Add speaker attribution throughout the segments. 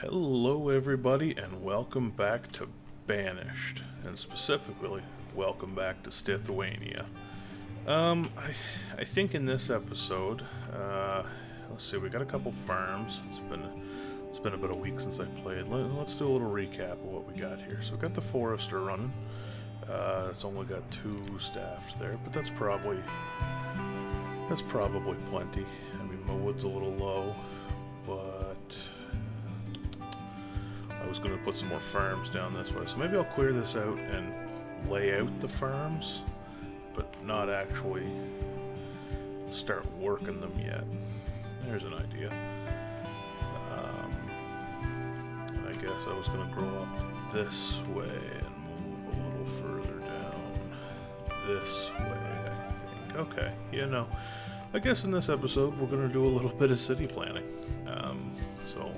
Speaker 1: Hello everybody and welcome back to Banished, and specifically, welcome back to Stithwania. I think in this episode, let's see, we got a couple farms. It's been about a week since I played. Let's do a little recap of what we got here. So we got the forester running. It's only got 2 staffed there, but that's probably plenty. I mean, my wood's a little low, but I was going to put some more farms down this way, so maybe I'll clear this out and lay out the farms, but not actually start working them yet. There's an idea. I guess I was going to grow up this way and move a little further down this way, I think. Okay, I guess in this episode we're going to do a little bit of city planning. So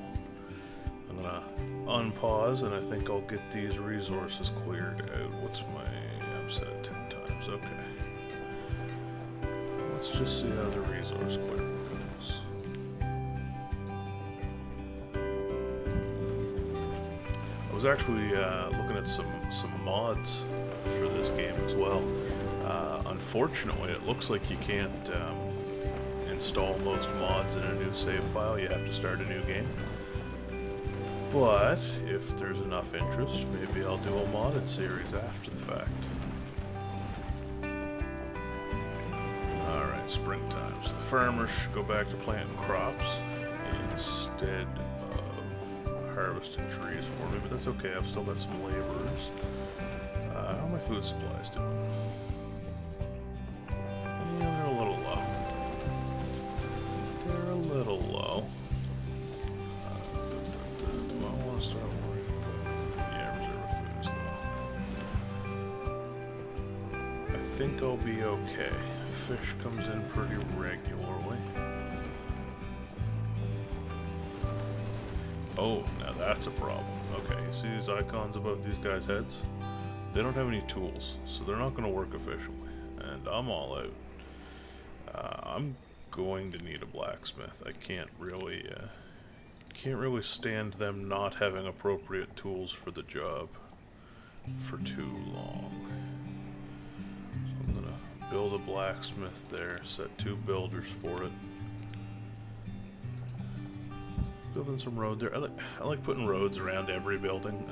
Speaker 1: I'm going to unpause, and I think I'll get these resources cleared out. I'm set at 10 times, okay. Let's just see how the resource clearing goes. I was actually looking at some mods for this game as well. Unfortunately, it looks like you can't install most mods in a new save file. You have to start a new game. But if there's enough interest, maybe I'll do a modded series after the fact. Alright, springtime. So the farmers should go back to planting crops instead of harvesting trees for me, but that's okay. I've still got some laborers. How are my food supplies doing? Yeah, they're a little low. They're a little low. Do I want to start worrying about reserve foods though? I think I'll be okay. Fish comes in pretty regularly. Oh, now that's a problem. Okay, you see these icons above these guys' heads? They don't have any tools, so they're not going to work efficiently. And I'm all out. I'm going to need a blacksmith. I can't really stand them not having appropriate tools for the job for too long. So I'm gonna build a blacksmith there, set 2 builders for it. Building some road there. I like putting roads around every building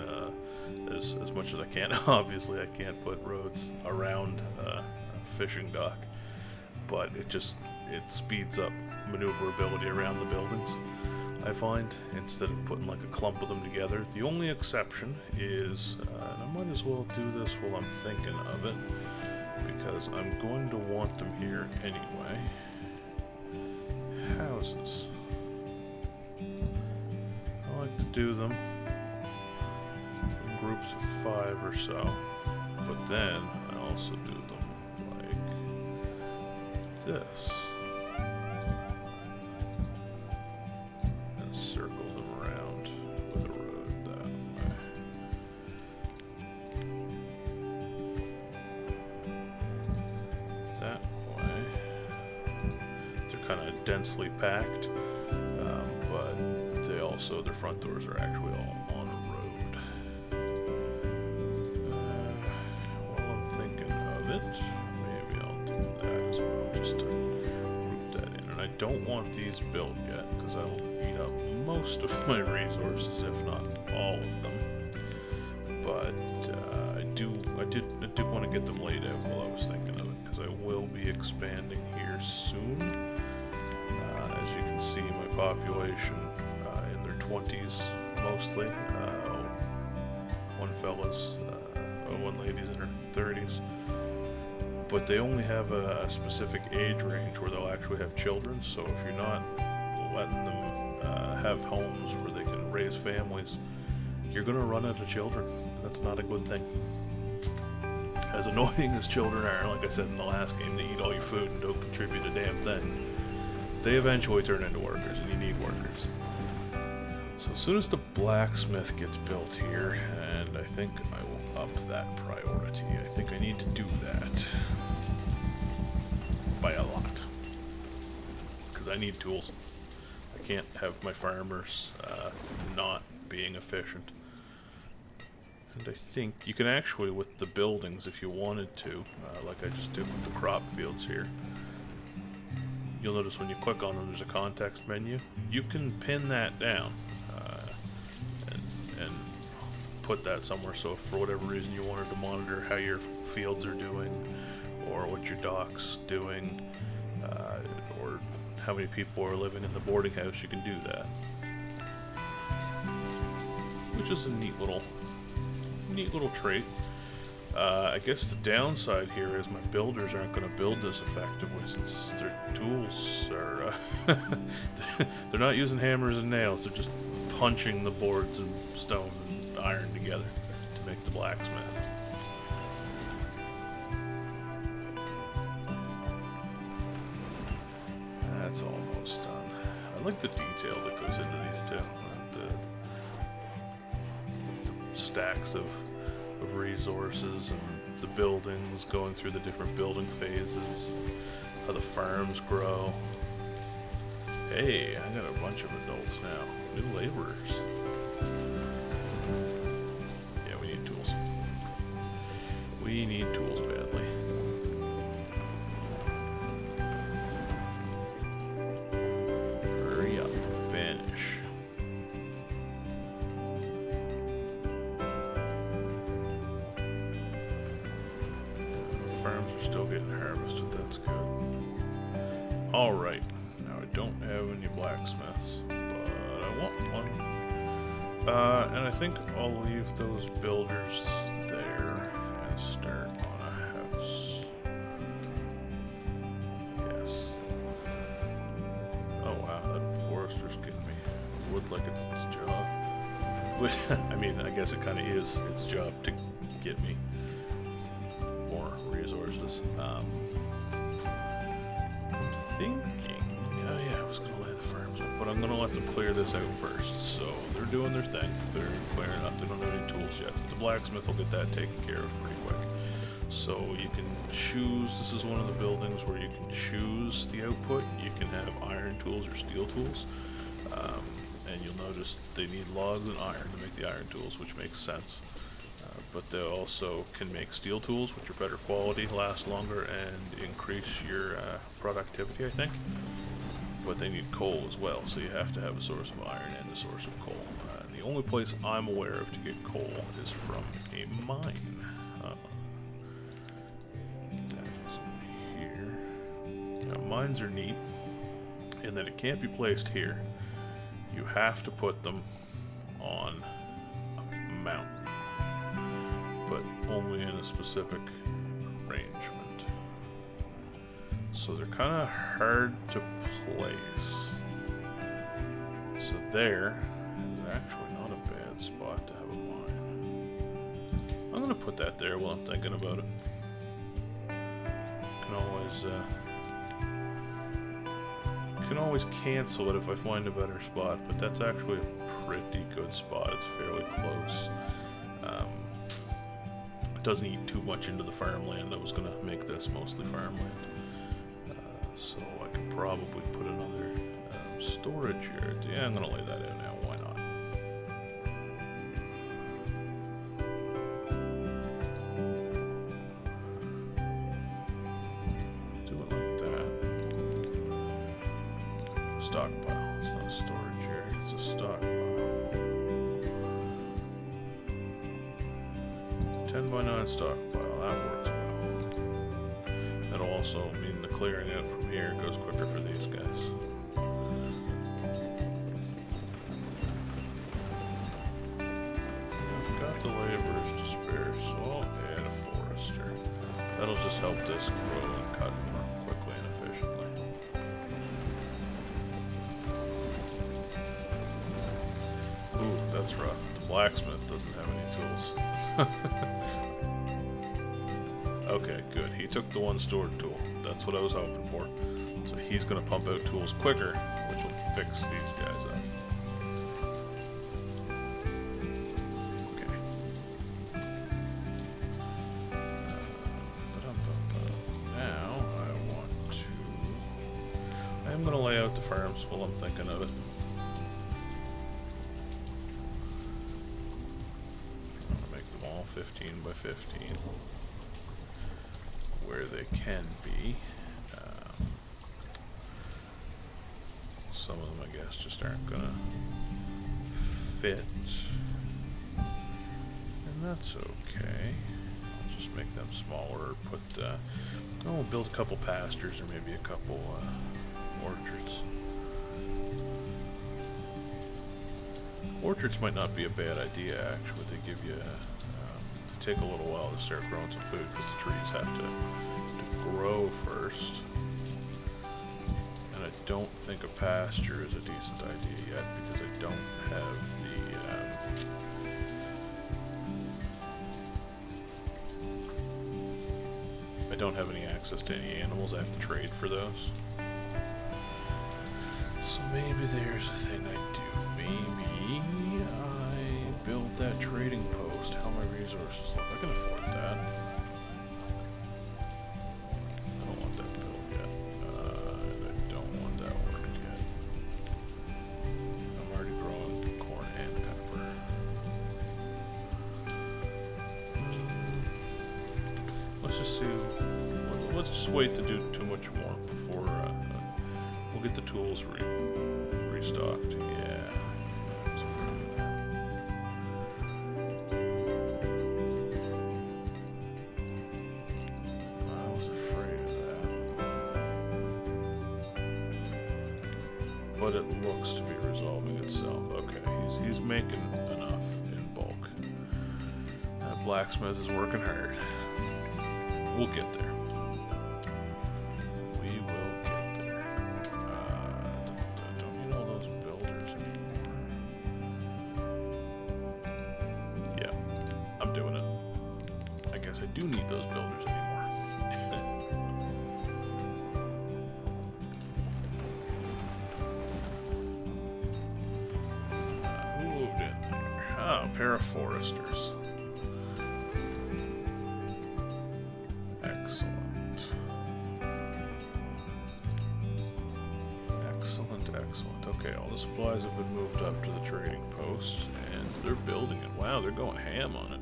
Speaker 1: as much as I can. Obviously I can't put roads around a fishing dock, but it speeds up maneuverability around the buildings, I find, instead of putting like a clump of them together. The only exception is, and I might as well do this while I'm thinking of it, because I'm going to want them here anyway. Houses. I like to do them in groups of 5 or so, but then I also do them like this. Circle them around with a road that way. That way. They're kind of densely packed, but their front doors are actually all on a road. While I'm thinking of it, maybe I'll do that as well, just to group that in. And I don't want these built yet, because that'll eat up most of my resources, if not all of them. But I did want to get them laid out while I was thinking of it, because I will be expanding here soon. As you can see, my population in their 20s mostly. One lady's in her 30s. But they only have a specific age range where they'll actually have children, so if you're not letting them have homes where they can raise families, you're going to run out of children. That's not a good thing. As annoying as children are, like I said in the last game, they eat all your food and don't contribute a damn thing. They eventually turn into workers, and you need workers. So as soon as the blacksmith gets built here, and I think I will up that priority. I think I need to do that by a lot, because I need tools. I can't have my farmers not being efficient. And I think you can actually, with the buildings, if you wanted to, like I just did with the crop fields here, you'll notice when you click on them there's a context menu. You can pin that down and put that somewhere, so if for whatever reason you wanted to monitor how your fields are doing, or what your dock's doing, or how many people are living in the boarding house, you can do that. Which is a neat little trait. I guess the downside here is my builders aren't going to build this effectively, since their tools are they're not using hammers and nails, they're just punching the boards and stone and iron together to make the blacksmith. That's almost done. I like the detail that goes into these two. The stacks of resources and the buildings, going through the different building phases, how the farms grow. Hey, I got a bunch of adults now. New laborers. Yeah, we need tools. We need tools badly. Hurry up. Vanish. Farms are still getting harvested, that's good. Alright, now I don't have any blacksmiths, but I want one. And I think I'll leave those builders there and start on a house. Yes. Oh wow, that forester's getting me wood like it's its job. Which, I mean, I guess it kind of is its job to get me more resources. I'm thinking, oh yeah, I was gonna lay the farms up, but I'm gonna let them clear this out first. So they're doing their thing. They're clearing up. They don't have any tools yet. But the blacksmith will get that taken care of pretty quick. So you can choose. This is one of the buildings where you can choose the output. You can have iron tools or steel tools. And you'll notice they need logs and iron to make the iron tools, which makes sense. But they also can make steel tools, which are better quality, last longer, and increase your productivity, I think. But they need coal as well, so you have to have a source of iron and a source of coal. The only place I'm aware of to get coal is from a mine. That is in here. Now, mines are neat in that it can't be placed here. You have to put them on a mountain, but only in a specific arrangement. So they're kind of hard to place. So there is actually not a bad spot to have a mine. I'm going to put that there while I'm thinking about it. Can always cancel it if I find a better spot, but that's actually a pretty good spot. It's fairly close. It doesn't eat too much into the farmland. I was going to make this mostly farmland. So I could probably put another storage yard. Yeah, I'm going to lay that out now. Why not? Do it like that. Stockpile. It's not a storage yard. It's a stockpile. 10x9 stockpile, that works well. That'll also mean the clearing out from here goes quicker for these guys. I've got the laborers to spare, so I'll add a forester. That'll just help this grow and cut more quickly and efficiently. Ooh, that's rough. The blacksmith doesn't have any tools. Okay, good. He took the one stored tool. That's what I was hoping for. So he's going to pump out tools quicker, which will fix these guys up. Okay. Now I'm going to lay out the farms while I'm thinking of it. 15 by 15 where they can be. Some of them, I guess, just aren't gonna fit, and that's okay. I'll just make them smaller, or put, we'll build a couple pastures or maybe a couple orchards. Orchards might not be a bad idea, actually. They give you, they take a little while to start growing some food because the trees have to grow first. And I don't think a pasture is a decent idea yet because I don't have the, I don't have any access to any animals. I have to trade for those. So maybe there's a thing I do. Maybe I build that trading post. How my resources look. I can afford that. I don't want that built yet. And I don't want that worked yet. I'm already growing corn and pepper. Let's just see. Let's just wait to do too much more before we'll get the tools restocked. Yeah. But it looks to be resolving itself. Okay, he's making enough in bulk. That blacksmith is working hard. We'll get there. We will get there. Don't need all those builders anymore. Yeah, I'm doing it. I guess I do need those builders anymore. Oh, a pair of foresters. Excellent. Excellent, excellent. Okay, all the supplies have been moved up to the trading post, and they're building it. Wow, they're going ham on it.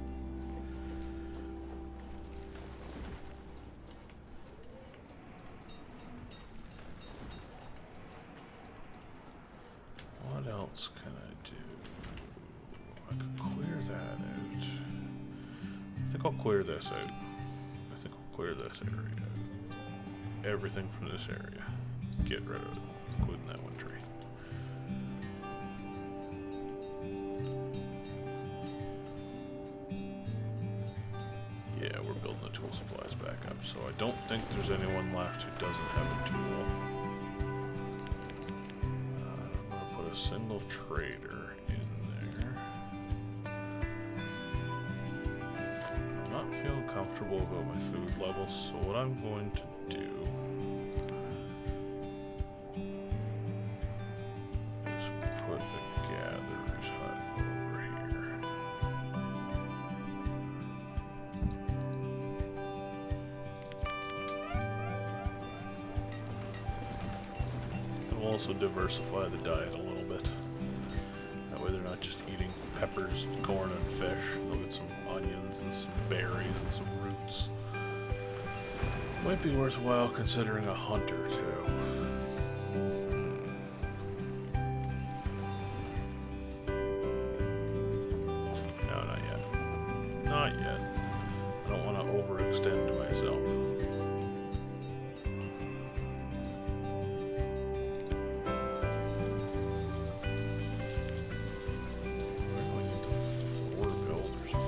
Speaker 1: What else can I do? I could clear that out. I think I'll clear this out. I think I'll clear this area. Everything from this area. Get rid of it, including that one tree. Yeah, we're building the tool supplies back up, so I don't think there's anyone left who doesn't have a tool. I'm gonna put a single trader in there. I'm not feeling comfortable about my food levels, so what I'm going to do is put a gatherer's hut over here. It'll also diversify the diet a little bit. That way they're not just eating peppers, corn, and fish. They'll get some onions and some berries and some roots. Might be worthwhile considering a hunter too. No, not yet. Not yet. I don't want to overextend myself.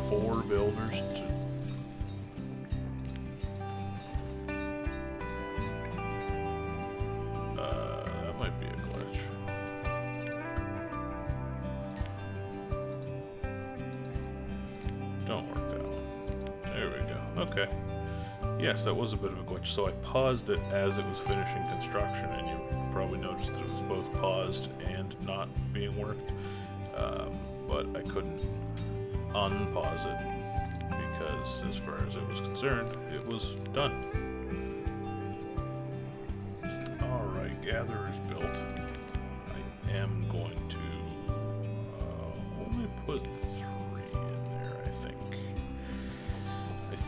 Speaker 1: Four builders to that might be a glitch. Don't work that one. There we go. Okay. Yes, that was a bit of a glitch. So I paused it as it was finishing construction, and you probably noticed that it was both paused and not being worked. But I couldn't unpause it because as far as it was concerned, it was done. Alright, gather is built. I am going to only put 3 in there, I think.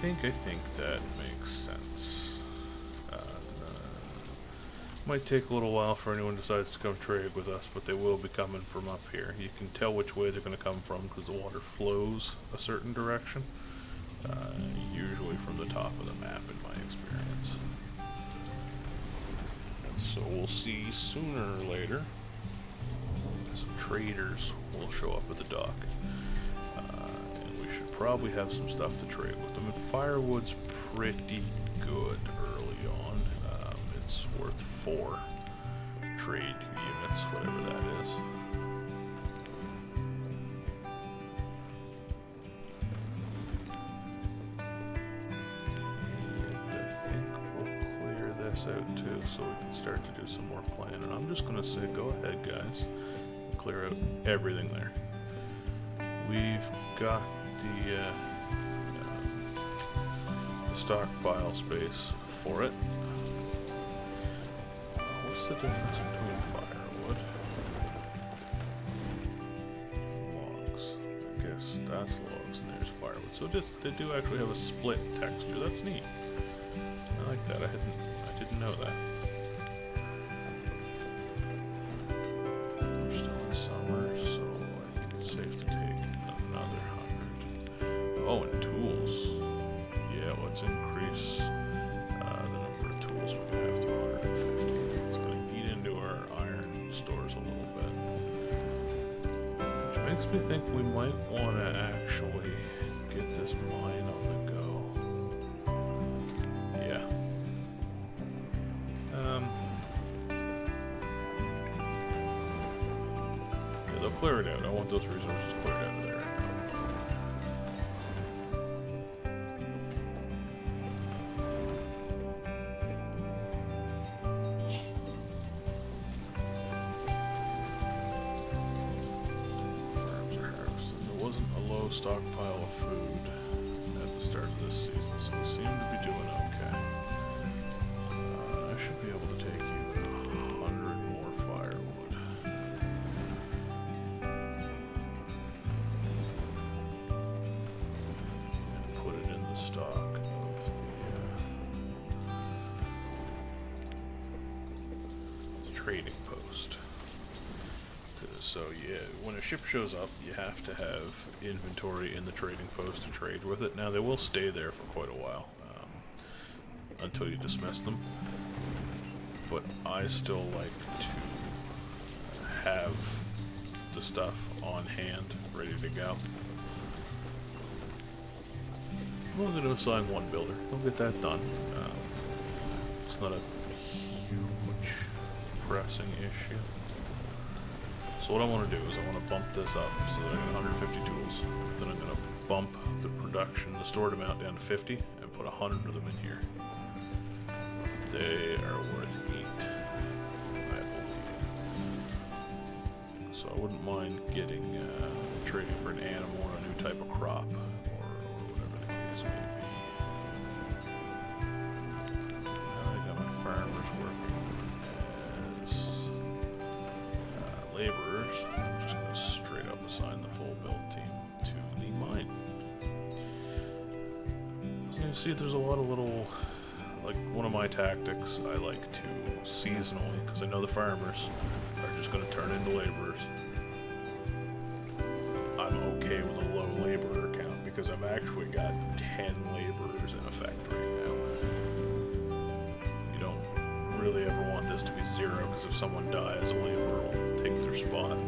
Speaker 1: think that makes sense. Might take a little while for anyone who decides to come trade with us, but they will be coming from up here. You can tell which way they're going to come from because the water flows a certain direction, usually from the top of the map in my experience. And so we'll see sooner or later some traders will show up at the dock. And we should probably have some stuff to trade with them. And firewood's pretty good early on. It's worth 4 trade units, whatever that is. And I think we'll clear this out too, so we can start to do some more planning. I'm just going to say, go ahead, guys, and clear out everything there. We've got the stockpile space for it. What's the difference between firewood? Logs. I guess that's logs and there's firewood. So they do actually have a split texture. That's neat. I like that. I didn't know that. We're still in summer, so I think it's safe to take another 100. Oh, and tools. Yeah, let's increase the number of tools we can have to 150. Stores a little bit, which makes me think we might want to actually get this mine on the go. Yeah. Yeah, they'll clear it out. I want those resources cleared out of there. Stockpile of food at the start of this season, so we seem to be doing okay. I should be able to take you 100 more firewood. And put it in the stock of the trading post. So yeah, when a ship shows up, you have to have inventory in the trading post to trade with it. Now they will stay there for quite a while, until you dismiss them. But I still like to have the stuff on hand, ready to go. I'm only going to assign 1 builder. We'll get that done. It's not a huge pressing issue. So what I want to do is I want to bump this up so that I get 150 tools. Then I'm going to bump the production, the stored amount down to 50 and put 100 of them in here. They are worth 8, I believe. So I wouldn't mind getting, trading for an animal or a new type of crop or whatever the case may be. Now I got my farmers working as laborers. I'm just going to straight up assign the full build team to the mine. So you see there's a lot of little, like one of my tactics I like to seasonally, because I know the farmers are just going to turn into laborers. I'm okay with a low laborer count because I've actually got 10 laborers in effect right now. You don't really ever want this to be 0 because if someone dies, a laborer will take their spot.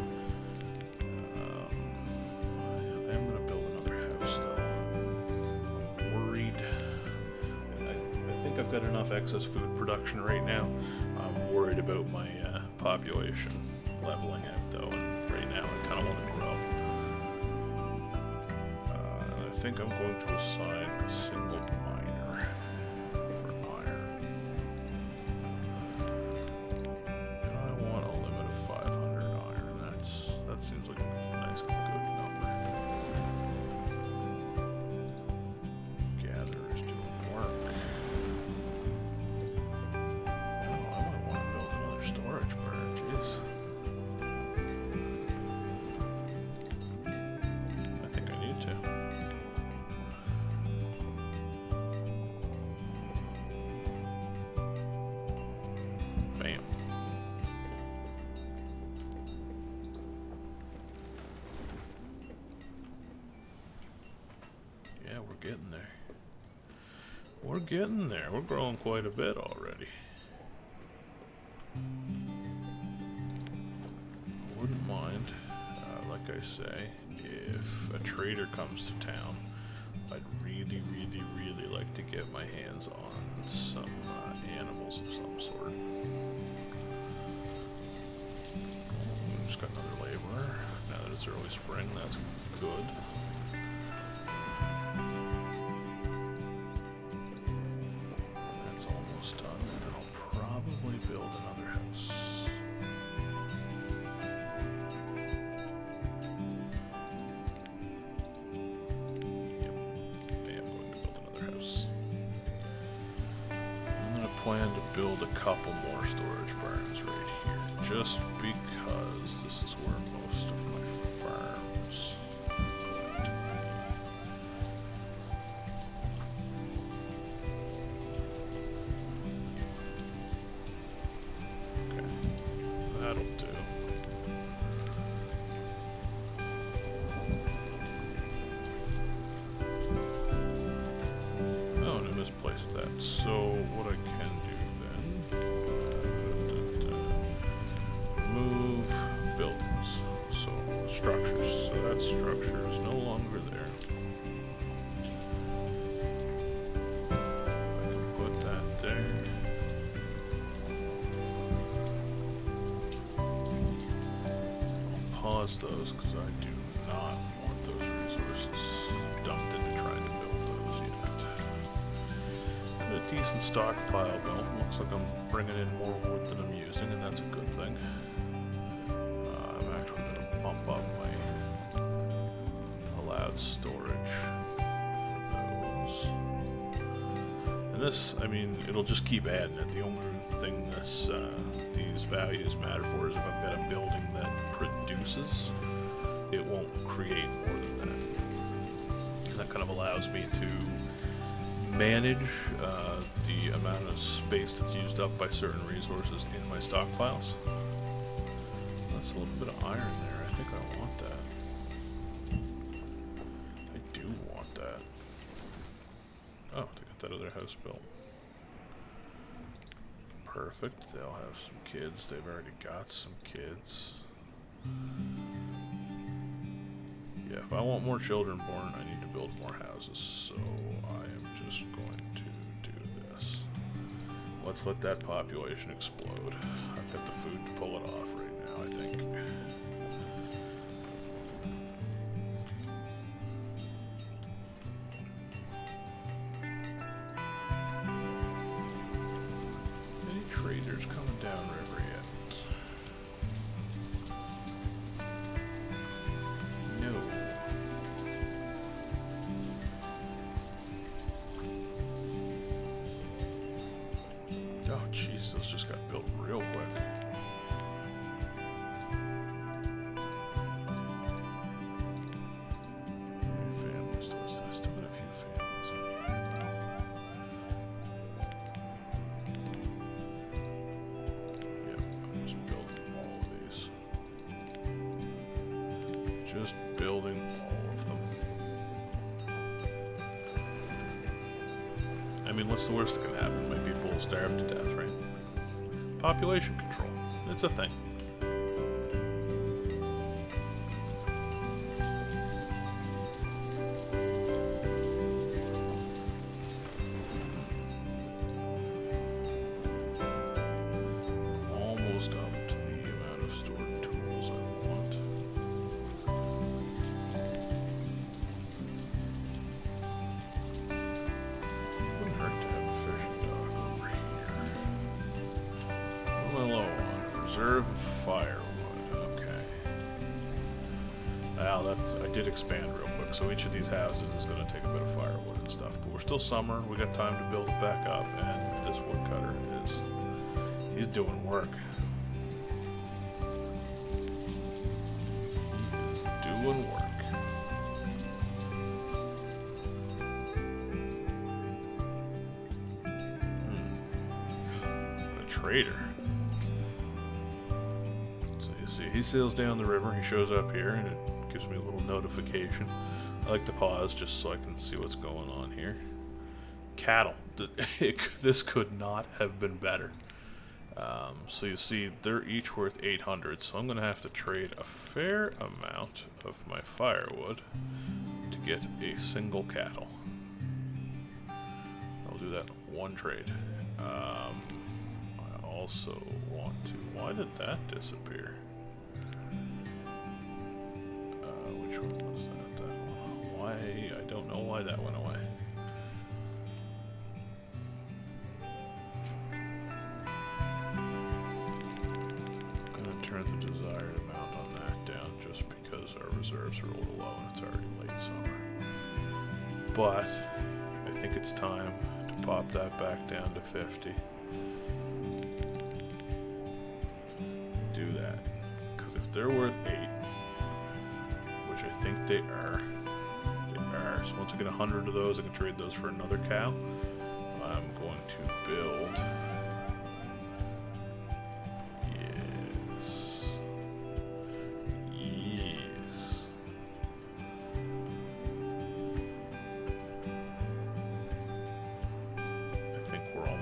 Speaker 1: I'm going to build another house though. I'm worried. I think I've got enough excess food production right now. I'm worried about my population leveling out though, and right now I kind of want to grow. I think I'm going to assign a single miner for iron. And I want a limit of 500 iron. That seems like a nice, good number. Gatherers doing work. Oh, I might want to build another storage barn, jeez. I think I need to. Yeah, we're getting there. We're getting there. We're growing quite a bit already. Wouldn't mind, like I say, if a trader comes to town. I'd really, really, really like to get my hands on some animals of some sort. We just got another laborer. Now that it's early spring, that's good. That's almost done, and I'll probably build another house. Plan to build a couple more storage barns right here, just because this is where most of my farms are going to be. Okay, that'll do. Oh, and I misplaced that. So what I can move buildings, so structures, so that structure is no longer there. I can put that there. I'll pause those because I do not want those resources dumped into trying to build those yet. A decent stockpile going. Looks like I'm bringing in more wood than I'm using, and that's a good thing. I'm actually going to bump up my allowed storage for those. And this, I mean, it'll just keep adding it. The only thing these values matter for is if I've got a building that produces, it won't create more than that. And that kind of allows me to manage the amount of space that's used up by certain resources in my stockpiles. That's a little bit of iron there. I think I want that. I do want that. Oh, they got that other house built. Perfect. They'll have some kids. They've already got some kids. Yeah, if I want more children born, I need to build more houses. So I am just going to do this. Let's let that population explode. I've got the food to pull it off right now, I think. Any traders coming downriver yet? No. Oh, jeez, those just got built real quick. How many families does this? Still got a few families in here. Yep, I'm just building all of these. Just building all of them. I mean, what's the worst that can happen? My people will starve to death, right? Population control. It's a thing. Almost up to the amount of stored tools I want. Wouldn't hurt to have a fishing dock over here. What am I low on? Reserve of firewood. Okay. Wow, that's, I did expand real quick, so each of these houses is going to take a bit of firewood and stuff. But we're still summer. We got time to build it back up, and this woodcutter he's doing work. He is doing work. A trader. So you see, he sails down the river. He shows up here, and it gives me a little notification. I like to pause just so I can see what's going on here. Cattle. This could not have been better. So you see, they're each worth 800, so I'm going to have to trade a fair amount of my firewood to get a single cattle. I'll do that one trade. I also want to... Why did that disappear? Which one was that? That one. Why? I don't know why that went away. Turn the desired amount on that down just because our reserves are a little low and it's already late summer. But I think it's time to pop that back down to 50. Do that. Because if they're worth 8, which I think they are. So once I get 100 of those, I can trade those for another cow. I'm going to build...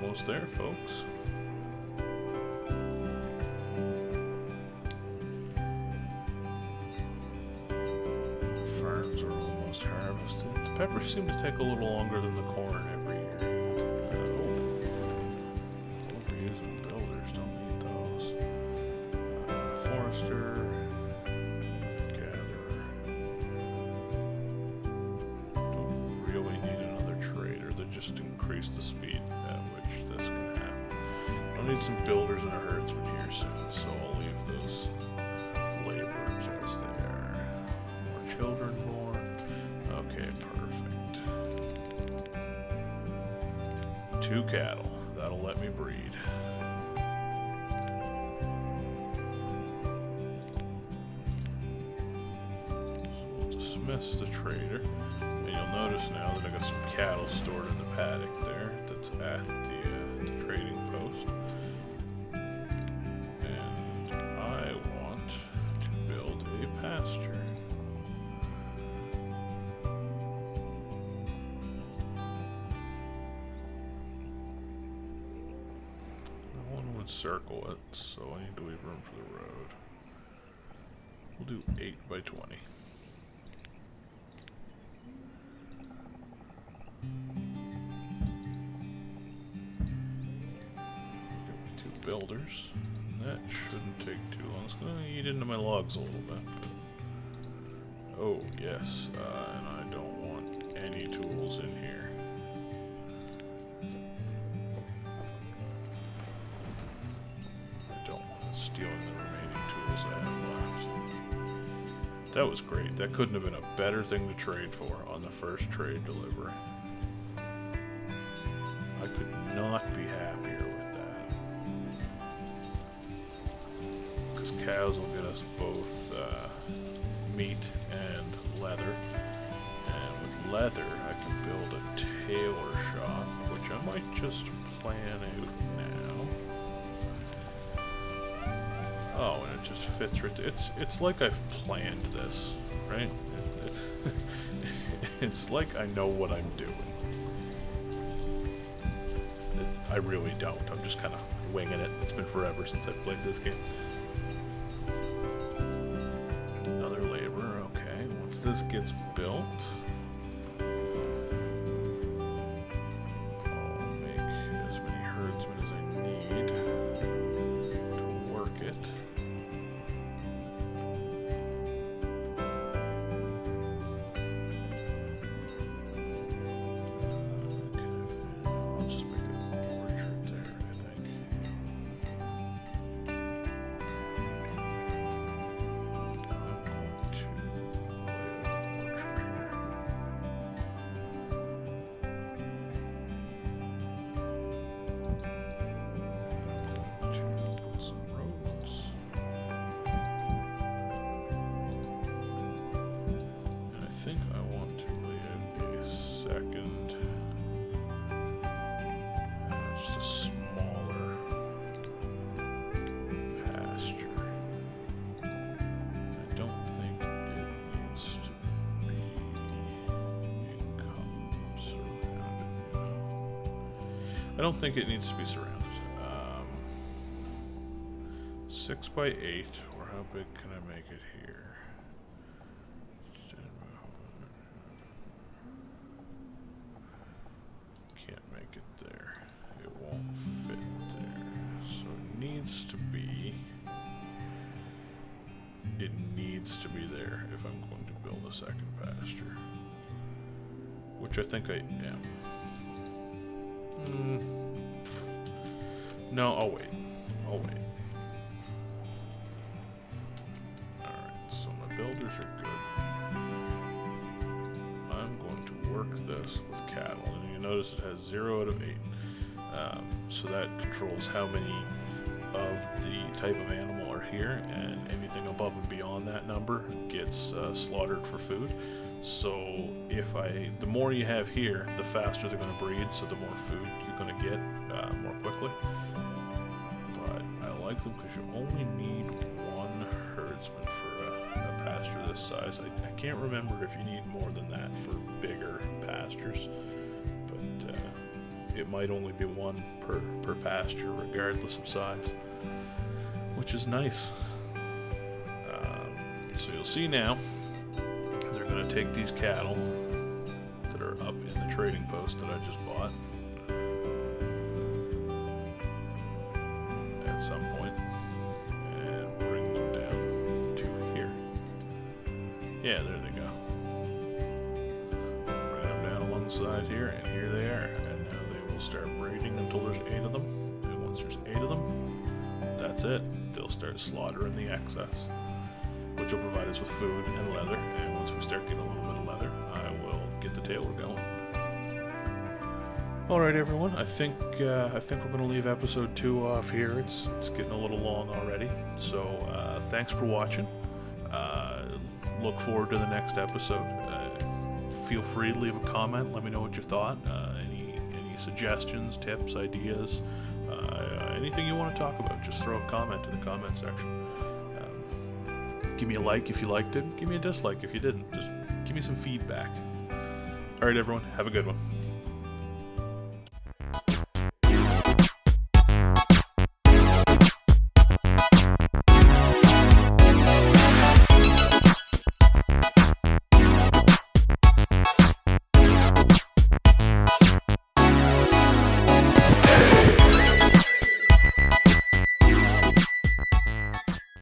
Speaker 1: Almost there, folks. Farms are almost harvested. The peppers seem to take a little longer than the corn every year. Overusing builders, don't need those. Forester, gatherer. Don't really need another trader. They just increase the speed at which this can happen. I'll need some builders and a herdsman here soon, so I'll leave those laborers as they are. More children born. Okay, perfect. 2 cattle. That'll let me breed. So we'll dismiss the trader. And you'll notice now that I got some cattle stored in the paddock there that's at the trading post. And I want to build a pasture. I want to encircle it, so I need to leave room for the road. We'll do 8 by 20. Builders. That shouldn't take too long. It's going to eat into my logs a little bit. Oh, yes. And I don't want any tools in here. I don't want it stealing the remaining tools I have left. That was great. That couldn't have been a better thing to trade for on the first trade delivery. I could not be happier with that. Because cows will get us both meat and leather. And with leather, I can build a tailor shop, which I might just plan out now. Oh, and it just fits right there. It's like I've planned this, right? It's like I know what I'm doing. I really don't. I'm just kind of winging it. It's been forever since I've played this game. Another laborer, okay. Once this gets built, I'll make as many herdsmen as I need to work it. I'll just make an orchard there, I think. I'm going to lay an orchard here. I'm going to put some roads. And I think I want to lay out a second, just a smaller pasture. I don't think it needs to be don't think it needs to be surrounded. 6 by 8, or how big can I make it here? Can't make it there. It won't fit there. So it needs to be... It needs to be there if I'm going to build a second pasture. Which I think I am. No, I'll wait. I'll wait. Alright, so my builders are good. I'm going to work this with cattle. And you notice it has 0 out of 8. So that controls how many of the type of animal are here, and anything above and beyond that number gets slaughtered for food. So the more you have here, the faster they're going to breed, so the more food you're going to get more quickly. But I like them because you only need 1 herdsman for a pasture this size. I can't remember if you need more than that for bigger pastures, but it might only be 1 per pasture regardless of size, which is nice. So you'll see now they're going to take these cattle that are up in the trading post that I just bought at some point and bring them down to here. Yeah, there they go. Bring them down along the side here, and here they are. And now they will start breeding until there's 8 of them. And once there's 8 of them, that's it. They'll start slaughtering the excess, which will provide us with food and leather. And once we start getting a little bit of leather, I will get the tailor going. Alright everyone, I think we're going to leave episode 2 off here. It's getting a little long already. So thanks for watching. Look forward to the next episode. Feel free to leave a comment. Let me know what you thought. Any suggestions, tips, ideas, anything you want to talk about, just throw a comment in the comment section. Give me a like if you liked it. Give me a dislike if you didn't. Just give me some feedback. Alright everyone, have a good one.